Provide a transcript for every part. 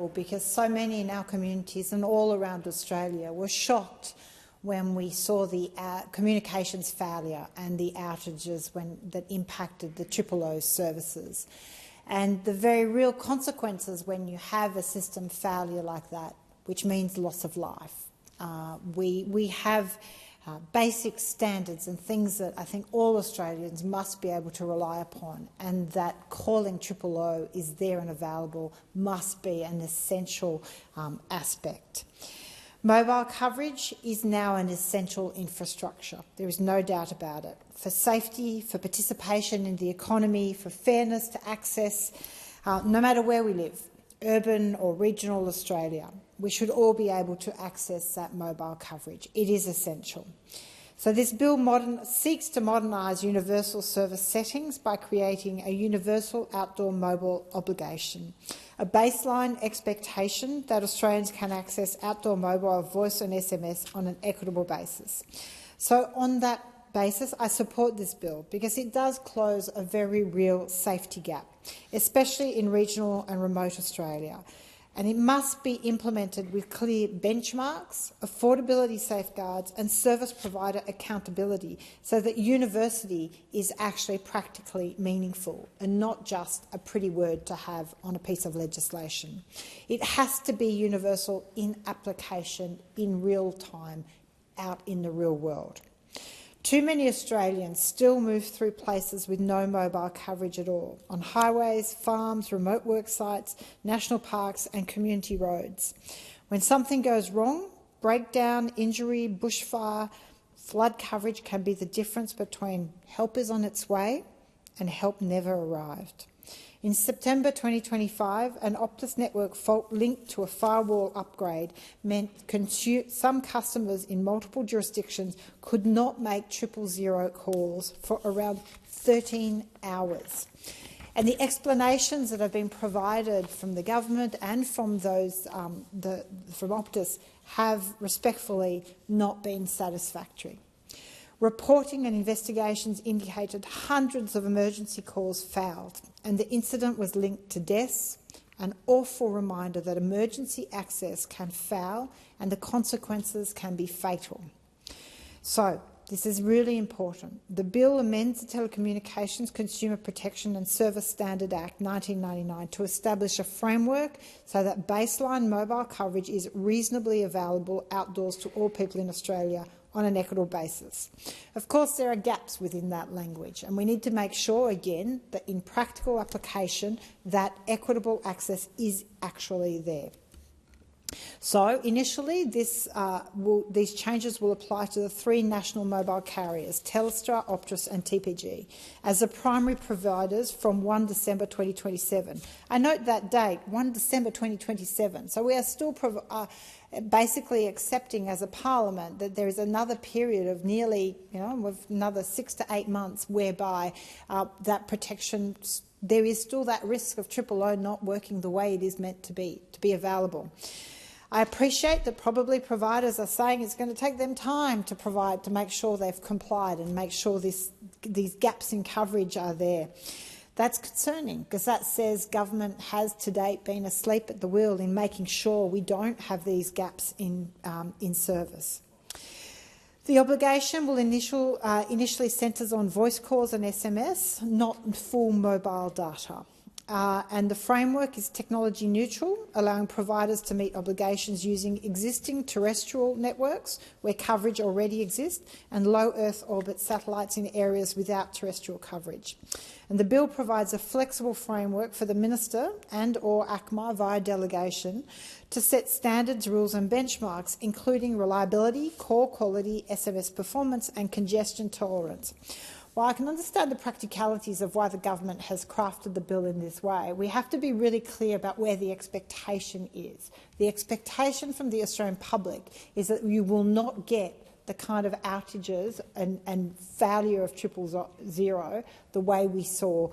because so many in our communities and all around Australia were shocked when we saw the communications failure and the outages that impacted the O services. And the very real consequences when you have a system failure like that, which means loss of life. We have basic standards and things that I think all Australians must be able to rely upon, and that calling O is there and available must be an essential aspect. Mobile coverage is now an essential infrastructure. There is no doubt about it. For safety, for participation in the economy, for fairness to access, no matter where we live, urban or regional Australia, we should all be able to access that mobile coverage. It is essential. So this bill seeks to modernise universal service settings by creating a universal outdoor mobile obligation, a baseline expectation that Australians can access outdoor mobile voice and SMS on an equitable basis. So on that basis, I support this bill because it does close a very real safety gap, especially in regional and remote Australia. And it must be implemented with clear benchmarks, affordability safeguards and service provider accountability so that university is actually practically meaningful and not just a pretty word to have on a piece of legislation. It has to be universal in application in real time out in the real world. Too many Australians still move through places with no mobile coverage at all, on highways, farms, remote work sites, national parks and community roads. When something goes wrong, breakdown, injury, bushfire, flood coverage can be the difference between help is on its way and help never arrived. In September 2025, an Optus network fault linked to a firewall upgrade meant some customers in multiple jurisdictions could not make 000 calls for around 13 hours. And the explanations that have been provided from the government and from those from Optus have respectfully not been satisfactory. Reporting and investigations indicated hundreds of emergency calls failed, and the incident was linked to deaths, an awful reminder that emergency access can fail and the consequences can be fatal. So, this is really important. The bill amends the Telecommunications Consumer Protection and Service Standard Act 1999 to establish a framework so that baseline mobile coverage is reasonably available outdoors to all people in Australia on an equitable basis. Of course, there are gaps within that language, and we need to make sure, again, that in practical application, that equitable access is actually there. So, initially, these changes will apply to the 3 national mobile carriers, Telstra, Optus and TPG, as the primary providers from 1 December 2027. I note that date, 1 December 2027. So we are still basically accepting as a parliament that there is another period of nearly, another 6 to 8 months whereby that protection, there is still that risk of 000 not working the way it is meant to be available. I appreciate that probably providers are saying it's going to take them time to make sure they've complied and make sure these gaps in coverage are there. That's concerning because that says government has to date been asleep at the wheel in making sure we don't have these gaps in service. The obligation will initially centres on voice calls and SMS, not full mobile data. And the framework is technology neutral, allowing providers to meet obligations using existing terrestrial networks where coverage already exists and low Earth orbit satellites in areas without terrestrial coverage. And the bill provides a flexible framework for the Minister and/or ACMA via delegation to set standards, rules and benchmarks, including reliability, call quality, SMS performance and congestion tolerance. While I can understand the practicalities of why the government has crafted the bill in this way, we have to be really clear about where the expectation is. The expectation from the Australian public is that you will not get the kind of outages and failure of 000 the way we saw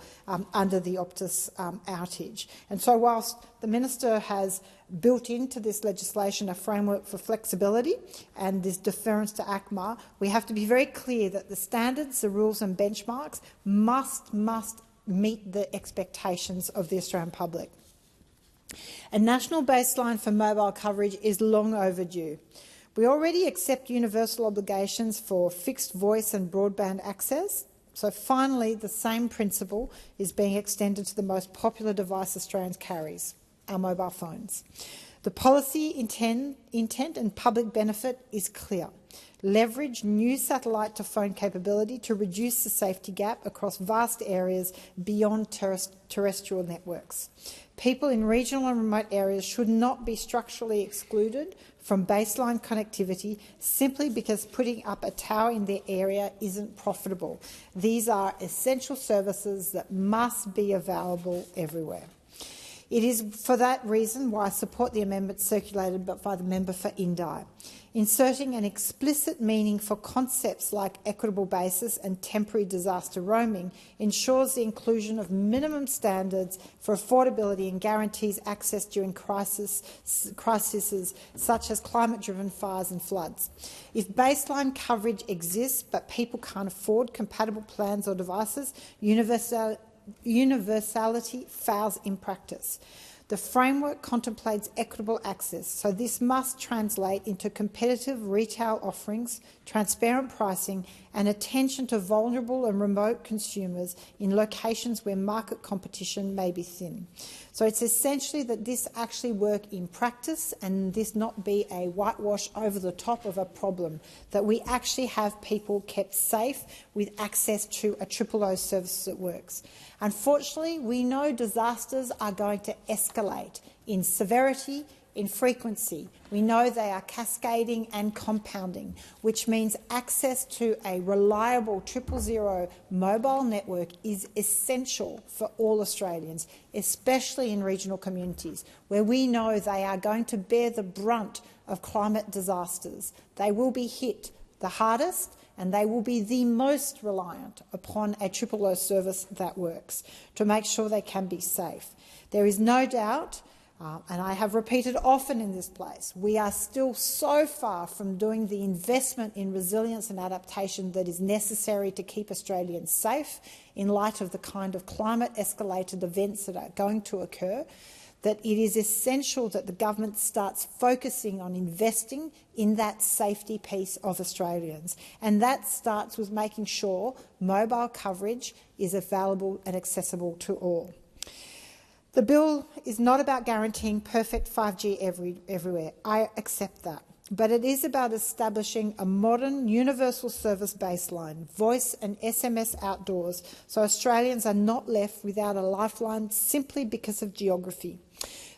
under the Optus outage. And so whilst the Minister has built into this legislation a framework for flexibility and this deference to ACMA, we have to be very clear that the standards, the rules and benchmarks must meet the expectations of the Australian public. A national baseline for mobile coverage is long overdue. We already accept universal obligations for fixed voice and broadband access, so finally the same principle is being extended to the most popular device Australians carries, our mobile phones. The policy intent and public benefit is clear. Leverage new satellite-to-phone capability to reduce the safety gap across vast areas beyond terrestrial networks. People in regional and remote areas should not be structurally excluded from baseline connectivity simply because putting up a tower in their area isn't profitable. These are essential services that must be available everywhere. It is for that reason why I support the amendment circulated by the member for Indi. Inserting an explicit meaning for concepts like equitable basis and temporary disaster roaming ensures the inclusion of minimum standards for affordability and guarantees access during crises such as climate-driven fires and floods. If baseline coverage exists but people can't afford compatible plans or devices, universality fails in practice. The framework contemplates equitable access, so this must translate into competitive retail offerings, transparent pricing and attention to vulnerable and remote consumers in locations where market competition may be thin. So it's essentially that this actually work in practice and this not be a whitewash over the top of a problem, that we actually have people kept safe with access to a O service that works. Unfortunately, we know disasters are going to escalate in severity, in frequency. We know they are cascading and compounding, which means access to a reliable 000 mobile network is essential for all Australians, especially in regional communities, where we know they are going to bear the brunt of climate disasters. They will be hit the hardest, and they will be the most reliant upon a 000 service that works to make sure they can be safe. There is no doubt, and I have repeated often in this place, we are still so far from doing the investment in resilience and adaptation that is necessary to keep Australians safe in light of the kind of climate-escalated events that are going to occur, that it is essential that the government starts focusing on investing in that safety piece of Australians. And that starts with making sure mobile coverage is available and accessible to all. The bill is not about guaranteeing perfect 5G everywhere. I accept that. But it is about establishing a modern universal service baseline, voice and SMS outdoors, so Australians are not left without a lifeline simply because of geography.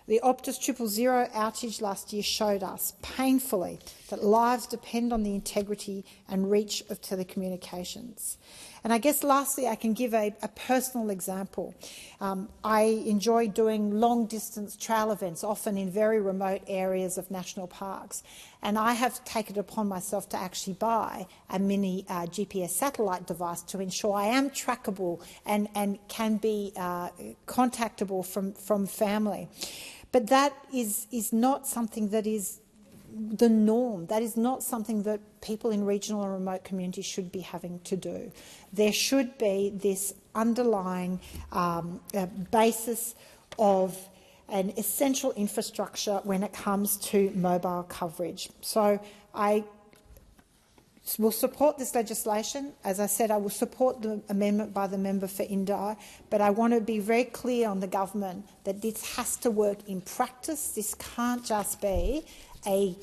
The Optus 000 outage last year showed us painfully that lives depend on the integrity and reach of telecommunications. And I guess lastly I can give a personal example. I enjoy doing long-distance trail events, often in very remote areas of national parks, and I have taken it upon myself to actually buy a mini GPS satellite device to ensure I am trackable and can be contactable from family. But that is not something that is the norm. That is not something that people in regional and remote communities should be having to do. There should be this underlying basis of an essential infrastructure when it comes to mobile coverage. So I will support this legislation. As I said, I will support the amendment by the member for Indi, but I want to be very clear on the government that this has to work in practice. This can't just be a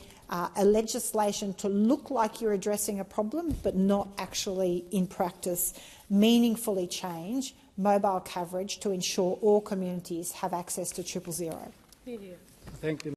legislation to look like you're addressing a problem, but not actually in practice meaningfully change mobile coverage to ensure all communities have access to 000. Thank you.